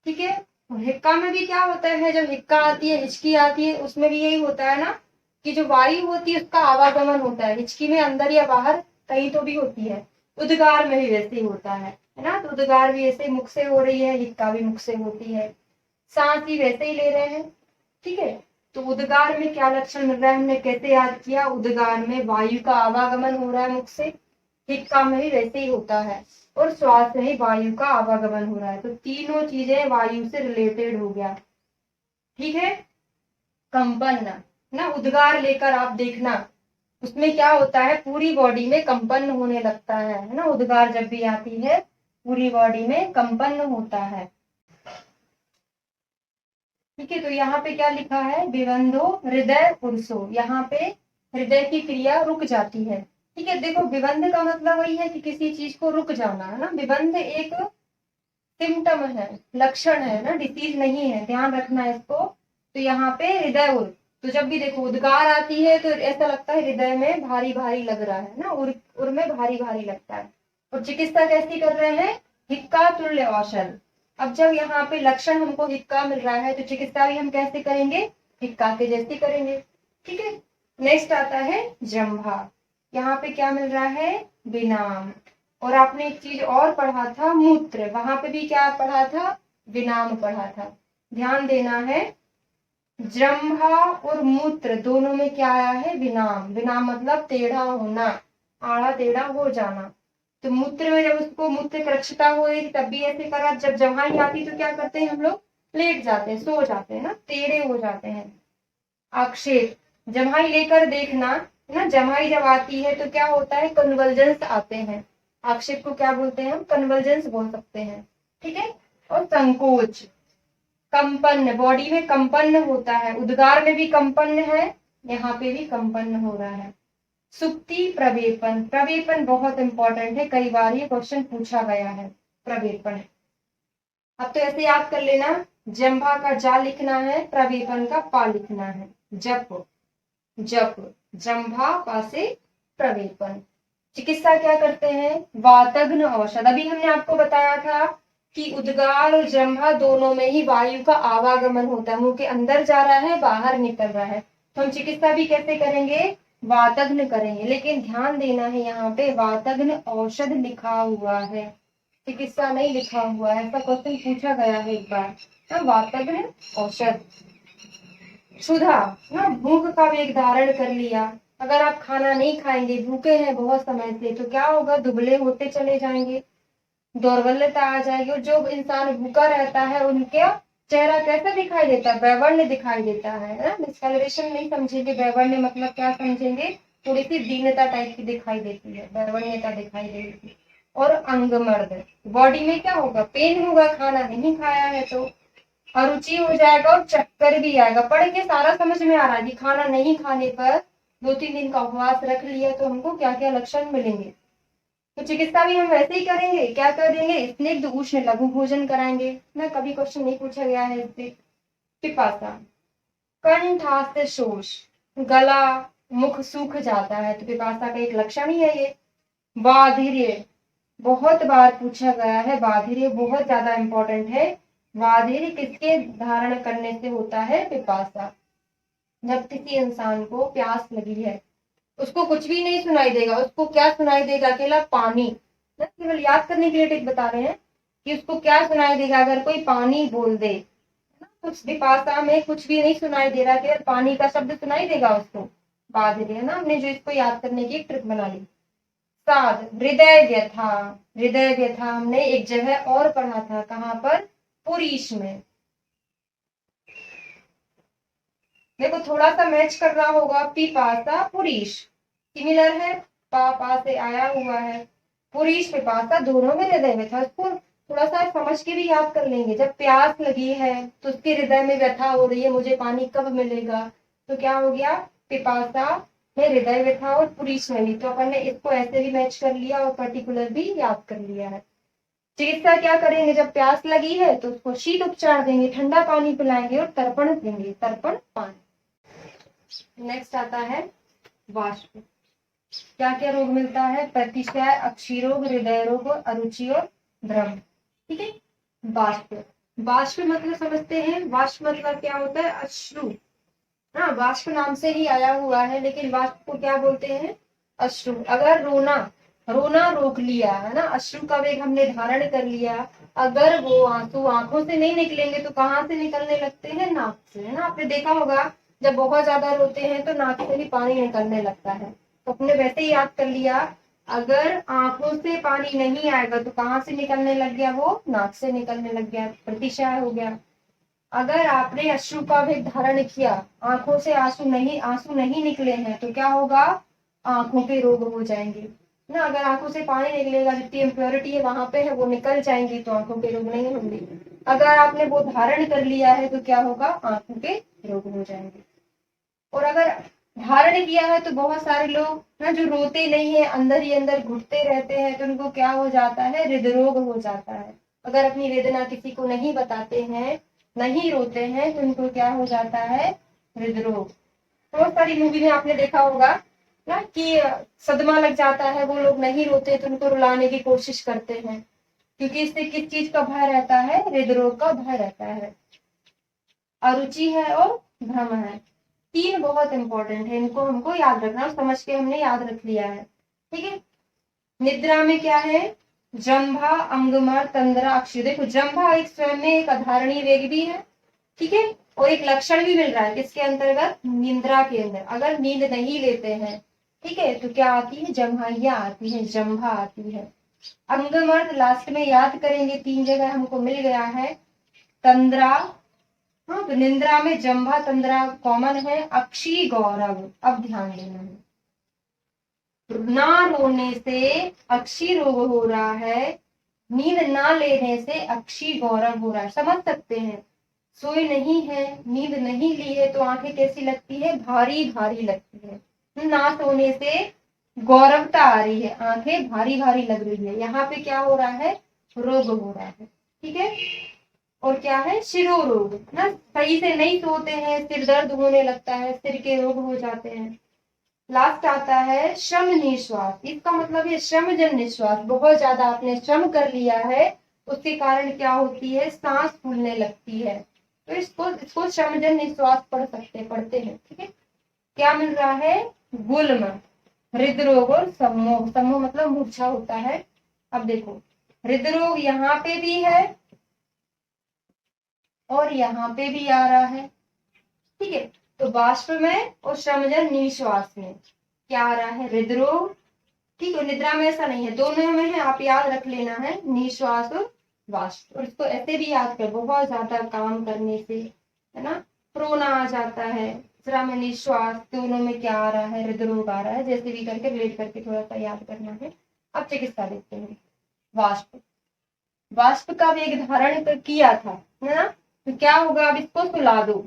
ठीक है। और हिक्का में भी क्या होता है, जब हिक्का आती है, हिचकी आती है, उसमें भी यही होता है ना कि जो वायु होती है उसका आवागमन होता है, हिचकी में अंदर या बाहर कहीं तो भी होती है। उद्गार में भी वैसे ही होता है ना। तो उद्गार भी ऐसे मुख से हो रही है, हिक्का भी मुख से होती है, सांस भी वैसे ही ले रहे हैं। ठीक है। तो उद्गार में क्या लक्षण मिल रहा है, हमने कैसे याद किया, उद्गार में वायु का आवागमन हो रहा है मुख से, हिक्का में भी वैसे ही होता है, और श्वास से ही वायु का आवागमन हो रहा है। तो तीनों चीजें वायु से रिलेटेड हो गया। ठीक है। कंपन ना, उद्गार लेकर आप देखना, उसमें क्या होता है, पूरी बॉडी में कंपन होने लगता है ना। उद्गार जब भी आती है पूरी बॉडी में कंपन होता है। ठीक है। तो यहाँ पे क्या लिखा है, विबंधो हृदय पुरुषो, यहाँ पे हृदय की क्रिया रुक जाती है। ठीक है। देखो विबंध का मतलब वही है कि किसी चीज को रुक जाना है ना। विबंध एक सिम्टम है, लक्षण है ना, डिसीज नहीं है, ध्यान रखना इसको। तो यहाँ पे हृदय उर, तो जब भी देखो उद्गार आती है तो ऐसा लगता है हृदय में भारी भारी लग रहा है ना, उर में भारी भारी लगता है। और चिकित्सा कैसी कर रहे हैं, हिक्का तुल्य औषध। अब जब यहाँ पे लक्षण हमको हिक्का मिल रहा है तो चिकित्सा भी हम कैसे करेंगे, हिक्का के जैसी करेंगे। ठीक है। नेक्स्ट आता है जंभा, यहाँ पे क्या मिल रहा है, विनाम। और आपने एक चीज और पढ़ा था, मूत्र, वहां पे भी क्या पढ़ा था, विनाम पढ़ा था। ध्यान देना है, जंभा और मूत्र दोनों में क्या आया है, विनाम। विनाम मतलब टेढ़ा होना, आड़ा टेढ़ा हो जाना। तो मूत्र में जब उसको मूत्र कृच्छता हो रही थी तब भी ऐसे करा, जब जम्हाई आती तो क्या करते हैं हम लोग, लेट जाते हैं, सो जाते हैं ना, टेढ़े हो जाते हैं। आक्षेप, जम्हाई लेकर देखना ना, जम्हाई जब आती है तो क्या होता है, कन्वर्जेंस आते हैं। आक्षेप को क्या बोलते हैं हम, कन्वर्जेंस बोल सकते हैं। ठीक है। और संकोच, कंपन, बॉडी में कंपन होता है, उद्गार में भी कंपन है, यहाँ पे भी कंपन हो रहा है। सुक्ति प्रवेपन, प्रवेपन बहुत इंपॉर्टेंट है, कई बार ये क्वेश्चन पूछा गया है, प्रवेपन। अब तो ऐसे याद कर लेना, जंभा का जा लिखना है, प्रवेपन का पा लिखना है, जप जप, जंभा पा से प्रवेपन। चिकित्सा क्या करते हैं, वातघ्न औषध। अभी हमने आपको बताया था कि उद्गार और जंभा दोनों में ही वायु का आवागमन होता है, मुंह के अंदर जा रहा है, बाहर निकल रहा है। तो हम चिकित्सा भी कैसे करेंगे, वातघ्न करेंगे। लेकिन ध्यान देना है, यहाँ पे वातघ्न औषध लिखा हुआ है, चिकित्सा नहीं लिखा हुआ है। ऐसा क्वेश्चन पूछा गया है एक बार, तो वातघ्न औषध। क्षुधा ना, भूख का वेग धारण कर लिया। अगर आप खाना नहीं खाएंगे, भूखे हैं बहुत समय से, तो क्या होगा, दुबले होते चले जाएंगे, दुर्बलता आ जाएगी। और जो इंसान भूखा रहता है उनका चेहरा कैसा दिखाई देता है, वैवण्य दिखाई देता है ना। डिस्कलरेशन नहीं समझेंगे, वैवण्य मतलब क्या समझेंगे, थोड़ी सी दीनता टाइप की दिखाई देती है, वैवण्यता दिखाई देती है। और अंगमर्द, बॉडी में क्या होगा, पेन होगा, खाना नहीं खाया है तो अरुचि हो जाएगा, और चक्कर भी आएगा। पढ़ के सारा समझ में आ रहा है कि खाना नहीं खाने पर 2-3 दिन का उपवास रख लिया तो हमको क्या क्या लक्षण मिलेंगे। तो चिकित्सा भी हम वैसे ही करेंगे, क्या कर देंगे, स्निग्ध उष्ण लघु भोजन कराएंगे ना, कभी क्वेश्चन नहीं पूछा गया है इससे। पिपासा, कंठास्थ शोष, गला मुख सूख जाता है, तो पिपासा का एक लक्षण ही है ये। बाधिर्य, बहुत बार पूछा गया है, बाधिर्य बहुत ज्यादा इंपॉर्टेंट है। बाधिर्य किसके धारण करने से होता है, पिपासा। जब किसी इंसान को प्यास लगी है, उसको कुछ भी नहीं सुनाई देगा, उसको क्या सुनाई देगा, अकेला पानी। ना केवल याद करने के लिए टिक बता रहे हैं कि उसको क्या सुनाई देगा, अगर कोई पानी बोल दे, कुछ पिपासा में कुछ भी नहीं सुनाई दे रहा, केवल पानी का शब्द सुनाई देगा उसको, बाधिर्य है ना। हमने जो इसको याद करने की एक ट्रिक बना ली। साध, हृदय व्यथा, हृदय व्यथा हमने एक जगह और पढ़ा था, कहाँ पर, पुरीश में। देखो थोड़ा सा मैच कर रहा होगा, पिपासा पुरीश सिमिलर है, पा से आया हुआ है, पुरीश पिपासा दोनों में हृदय व्यथा। उसको थोड़ा सा समझ के भी याद कर लेंगे, जब प्यास लगी है तो उसके हृदय में व्यथा हो रही है, मुझे पानी कब मिलेगा, तो क्या हो गया, पिपासा में हृदय व्यथा और पुरीश में भी। तो अपन ने इसको ऐसे भी मैच कर लिया और पर्टिकुलर भी याद कर लिया है। चिकित्सा क्या करेंगे, जब प्यास लगी है तो उसको शीत उपचार देंगे, ठंडा पानी पिलाएंगे और तर्पण देंगे, तर्पण पानी। नेक्स्ट आता है वाष्प। क्या क्या रोग मिलता है? प्रतिशय, अक्षी रोग, हृदय रोग, अरुचि और भ्रम। ठीक है। वाष्प, वाष्प मतलब समझते हैं, वाष्प मतलब क्या होता है? अश्रु। हाँ, वाष्प नाम से ही आया हुआ है, लेकिन वाष्प को क्या बोलते हैं? अश्रु। अगर रोना रोना रोक लिया है ना, अश्रु का वेग हमने धारण कर लिया, अगर वो आंसू आंखों से नहीं निकलेंगे तो कहाँ से निकलने लगते हैं? नाक से, है ना। आपने देखा होगा जब बहुत ज्यादा रोते हैं तो नाक से भी पानी निकलने लगता है। तो अपने वैसे ही याद कर लिया, अगर आंखों से पानी नहीं आएगा तो कहाँ से निकलने लग गया? वो नाक से निकलने लग गया, प्रतिशय हो गया। अगर आपने अश्रु का वेग धारण किया, आंखों से आंसू नहीं निकले हैं तो क्या होगा? आंखों के रोग हो जाएंगे ना। अगर आंखों से पानी निकलेगा, जितनी इम्प्योरिटी है वहां पे है वो निकल जाएंगी तो आंखों के रोग नहीं होंगे। अगर आपने वो धारण कर लिया है तो क्या होगा? आंखों के रोग हो जाएंगे। और अगर धारण किया है तो बहुत सारे लोग ना जो रोते नहीं है, अंदर ही अंदर घुटते रहते हैं, तो उनको क्या हो जाता है? हृदरोग हो जाता है। अगर अपनी वेदना किसी को नहीं बताते हैं, नहीं रोते हैं, तो उनको क्या हो जाता है? हृदरोग। बहुत सारी मूवी में आपने देखा होगा ना कि सदमा लग जाता है, वो लोग नहीं रोते तो उनको रुलाने की कोशिश करते हैं, क्योंकि इससे किस चीज का भय रहता है? हृदरोग का भय रहता है। अरुचि है और भ्रम है, तीन बहुत इंपॉर्टेंट है, इनको हमको याद रखना, और समझ के हमने याद रख लिया है। ठीक है। निद्रा में क्या है? जंभा, अंगमर, तंद्रा, अक्षी। देखो जंभा एक स्वयं में एक अधारणीय वेग भी है, ठीक है, और एक लक्षण भी मिल रहा है किसके अंतर्गत? निद्रा के अंदर। अगर नींद नहीं लेते हैं, ठीक है, तो क्या आती है? जम्हाइया आती है, जंभा आती है। अंगमर्द लास्ट में याद करेंगे, तीन जगह हमको मिल गया है। तंद्रा, हाँ, तो निंद्रा में जंभा तंद्रा कॉमन है। अक्षी गौरव, अब ध्यान देना है, ना रोने से अक्षी रोग हो रहा है, नींद ना लेने से अक्षी गौरव हो रहा है। समझ सकते हैं? सोए नहीं है, नींद नहीं ली है तो आंखें कैसी लगती है? भारी भारी लगती है। ना सोने से गौरवता आ रही है, आंखें भारी भारी लग रही है। यहाँ पे क्या हो रहा है? रोग हो रहा है। ठीक है। और क्या है? शिरोरोग ना, सही से नहीं सोते हैं, सिर दर्द होने लगता है, सिर के रोग हो जाते हैं। लास्ट आता है श्रम निश्वास। इसका मतलब है श्रमजन निश्वास, बहुत ज्यादा आपने श्रम कर लिया है उसके कारण क्या होती है? सांस फूलने लगती है, तो इसको इसको श्रमजन निश्वास पढ़ते हैं। ठीक है। क्या मिल रहा है? गुल्म, हृदरोग और सम्मोह। सम्मोह मतलब मूर्छा होता है। अब देखो, हृदरोग यहाँ पे भी है और यहाँ पे भी आ रहा है। ठीक है। तो वाष्प में और श्रमजन निश्वास में क्या आ रहा है? हृदरोग। ठीक है। निद्रा में ऐसा नहीं है, दोनों में है, आप याद रख लेना है, निश्वास और वाष्प। और इसको ऐसे भी याद कर, बहुत ज्यादा काम करने से, है ना, प्रोना आ जाता है, निद्रा में निश्वास, दोनों में क्या आ रहा है? हृदरोग आ रहा है। जैसे भी करके रिलेट करके थोड़ा सा याद करना है। अब चिकित्सा देखते हैं। वाष्प, वाष्प का वेग धारण किया था, है ना, तो क्या होगा? अब इसको सुला दो।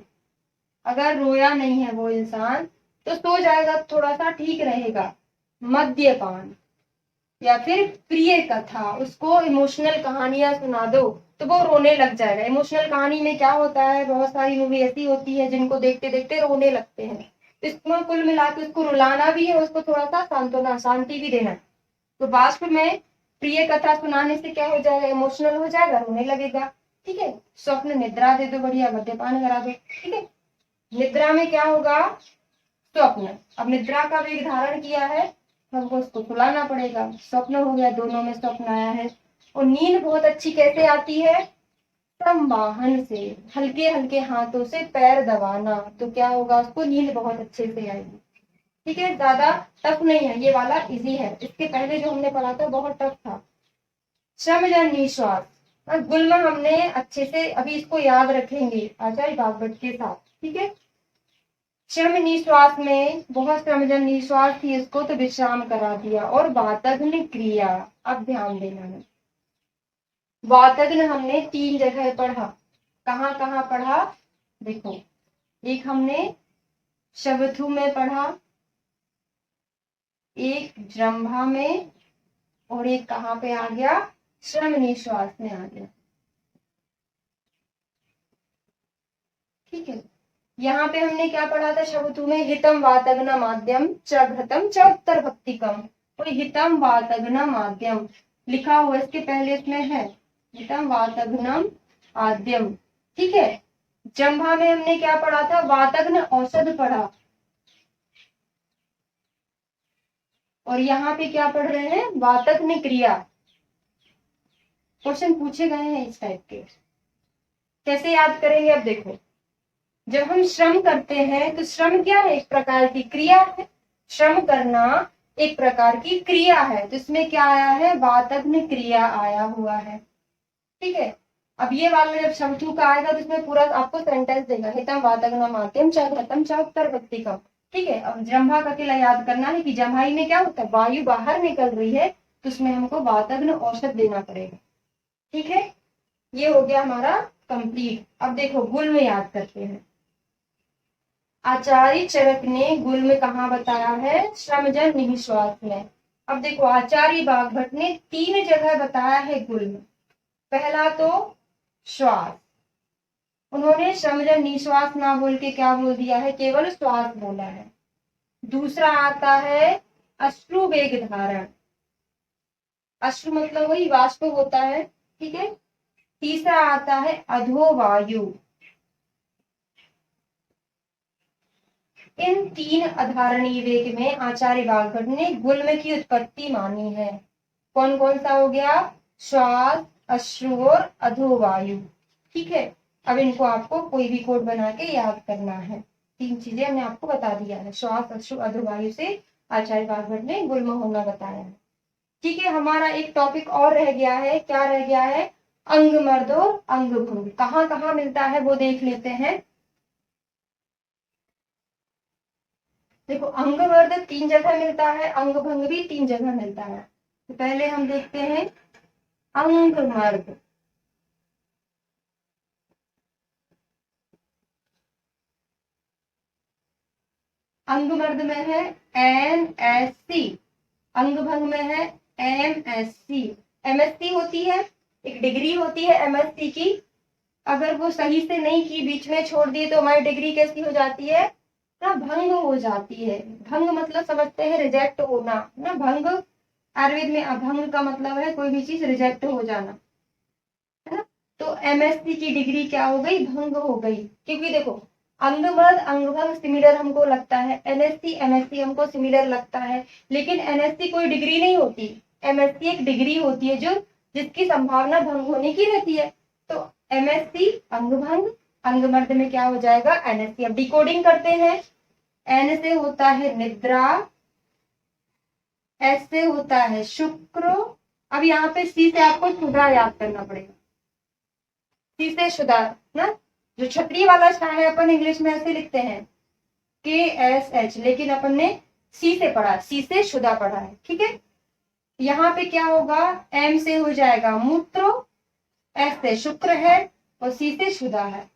अगर रोया नहीं है वो इंसान तो सो जाएगा, थोड़ा सा ठीक रहेगा। मद्यपान या फिर प्रिय कथा, उसको इमोशनल कहानियां सुना दो तो वो रोने लग जाएगा। इमोशनल कहानी में क्या होता है? बहुत सारी मूवी ऐसी होती है जिनको देखते देखते रोने लगते हैं। इसमें कुल मिला के उसको रुलाना भी है, उसको थोड़ा सा सांत्वना, शांति भी देना। तो वाष्प में प्रिय कथा सुनाने से क्या हो जाएगा? इमोशनल हो जाएगा, रोने लगेगा। ठीक है। स्वप्न निद्रा दे दो, बढ़िया मद्यपान करा दो। ठीक है। निद्रा में क्या होगा? स्वप्न। अब निद्रा का वेग धारण किया है, हमको उसको सुलाना पड़ेगा। स्वप्न हो गया, दोनों में स्वप्न आया है। और नींद बहुत अच्छी कैसे आती है? संवाहन से, हल्के हल्के हाथों से पैर दबाना, तो क्या होगा? उसको नींद बहुत अच्छे से आएगी। ठीक है। ज्यादा टफ नहीं है, ये वाला इजी है। इसके पहले जो हमने पढ़ा था बहुत टफ था। श्रमजन निश्वास, गुल्म हमने अच्छे से अभी इसको याद रखेंगे आचार्य बागवत के साथ। ठीक है। श्रम निश्वास में बहुत श्रमजन निश्वास थी, इसको तो विश्राम करा दिया। और वातग्न क्रिया, अब ध्यान देना है, वातग्न हमने तीन जगह पढ़ा। कहाँ कहाँ पढ़ा? देखो, एक हमने शवथु में पढ़ा, एक जंभा में, और एक कहाँ पे आ गया? श्रम निश्वास में आ गया। ठीक है। यहाँ पे हमने क्या पढ़ा था शब्दों में, हितम वातग्न माध्यम च घृतम च उत्तर भक्तिकम। तो हितम वातग्न माध्यम लिखा हुआ इसके पहले इसमें है हितम वातग्नम आद्यम, ठीक है। जंभा में हमने क्या पढ़ा था, वातग्न औषध पढ़ा, और यहाँ पे क्या पढ़ रहे हैं, वातग्न क्रिया। क्वेश्चन पूछे गए हैं इस टाइप के, कैसे याद करेंगे। अब देखो, जब हम श्रम करते हैं तो श्रम क्या है, एक प्रकार की क्रिया है। श्रम करना एक प्रकार की क्रिया है, तो इसमें क्या आया है, वातग्न क्रिया आया हुआ है, ठीक है। अब ये वाला जब शब्दों का आएगा तो इसमें पूरा आपको सेंटेंस देगा, हितम वातग्न माध्यम च घृतम च उत्तर भक्तिकम, ठीक है। अब जंभा का किला याद करना है कि जम्भाई में क्या होता है, वायु बाहर निकल रही है, तो उसमें हमको वातग्न औषध देना पड़ेगा, ठीक है। ये हो गया हमारा कंप्लीट। अब देखो गुल्म याद करते हैं। आचार्य चरक ने गुल्म कहाँ बताया है, श्रमजन निःश्वास में। अब देखो आचार्य बागभट्ट ने 3 जगह बताया है गुल्म। पहला तो श्वास, उन्होंने श्रमजन निःश्वास ना बोल के क्या बोल दिया है, केवल श्वास बोला है। दूसरा आता है अश्रु वेग धारण, अश्रु मतलब वही वाष्प होता है, ठीक है। तीसरा आता है अधोवायु। इन 3 अधारणीय वेग में आचार्य बागभट्ट ने गुल्म की उत्पत्ति मानी है। कौन कौन सा हो गया, श्वास, अश्रु और अधोवायु, ठीक है। अब इनको आपको कोई भी कोड बना के याद करना है। 3 चीजें हमने आपको बता दिया है, श्वास, अश्रु, अधोवायु से आचार्य बागभट्ट ने गुल्म होना बताया है, ठीक है। हमारा एक टॉपिक और रह गया है, क्या रह गया है, अंग मर्द और अंग भंग। कहाँ कहाँ मिलता है वो देख लेते हैं। देखो अंग मर्द 3 जगह मिलता है, अंग भंग भी 3 जगह मिलता है। तो पहले हम देखते हैं अंग मर्द। अंग मर्द में है NSC, अंग भंग में है MSc। MSc होती है, एक डिग्री होती है MSc की, अगर वो सही से नहीं की, बीच में छोड़ दिए तो हमारी डिग्री कैसी हो जाती है ना, भंग हो जाती है। भंग मतलब समझते हैं रिजेक्ट होना ना, भंग आयुर्वेद में अभंग का मतलब है कोई भी चीज रिजेक्ट हो जाना, है ना। तो MSc की डिग्री क्या हो गई, भंग हो गई। क्योंकि देखो अंग मर्द अंग भंग सिमिलर हमको लगता है, NSc MSc हमको सिमिलर लगता है, लेकिन NSc कोई डिग्री नहीं होती, MSc एक डिग्री होती है जो जिसकी संभावना भंग होने की रहती है। तो MSc अंग भंग, अंग मर्द में क्या हो जाएगा NSc। अब डिकोडिंग करते हैं, N से होता है निद्रा, S से होता है शुक्र। अब यहाँ पे C से आपको शुदा याद करना पड़ेगा, C से शुदा ना, जो छतरी वाला छा है अपन इंग्लिश में ऐसे लिखते हैं KSH, लेकिन अपन ने C से पढ़ा, C से शुदा पढ़ा है, ठीक है। यहाँ पे क्या होगा, M से हो जाएगा मूत्र, S से शुक्र है और C से शुदा है,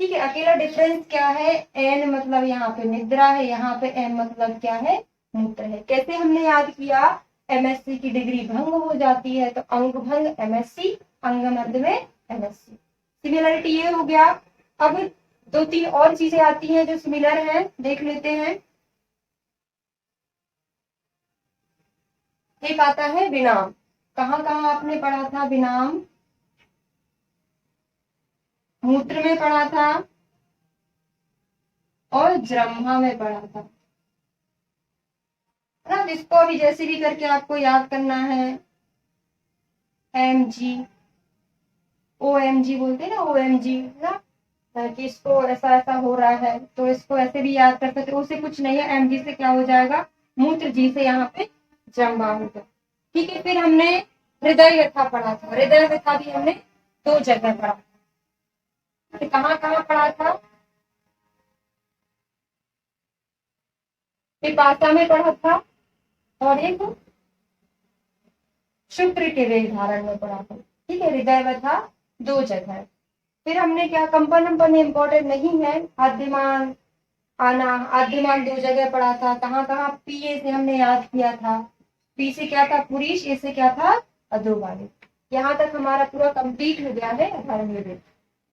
ठीक है। अकेला डिफरेंस क्या है, N मतलब यहाँ पे निद्रा है, यहाँ पे M मतलब क्या है, मूत्र है। कैसे हमने याद किया, MSc की डिग्री भंग हो जाती है तो अंग भंग MSc, अंग मर्द में MSc। सिमिलरिटी ये हो गया। अब 2-3 और चीजें आती हैं जो सिमिलर हैं, देख लेते हैं। एक आता है विनाम, कहाँ कहाँ आपने पढ़ा था विनाम, मूत्र में पढ़ा था और जम्भा में पढ़ा था ना। इसको अभी जैसे भी करके आपको याद करना है, MG OMG बोलते हैं ना, OMG ना, कि इसको ऐसा ऐसा हो रहा है तो इसको ऐसे भी याद कर सकते, उससे कुछ नहीं है, MG से क्या हो जाएगा मूत्र, जी से यहाँ पे जम्भा होगा, ठीक है। फिर हमने हृदय व्यथा पढ़ा था, हृदय व्यथा भी हमने 2 जगह पढ़ा था। कहाँ कहाँ पढ़ा था, पिपासा में पढ़ा था और एक शुक्र के वेग धारण में पढ़ा था, ठीक है। हृदय व्यथा 2 जगह। फिर हमने क्या, कंपन नंबर इम्पोर्टेंट नहीं है, आद्यमान आना, आद्यमान 2 जगह पढ़ा था। कहाँ कहाँ, पीए से हमने याद किया था, पी से क्या था पुरुष, ए से क्या था अधोवायु। यहाँ तक हमारा पूरा कंप्लीट हो गया है अधारण वेग।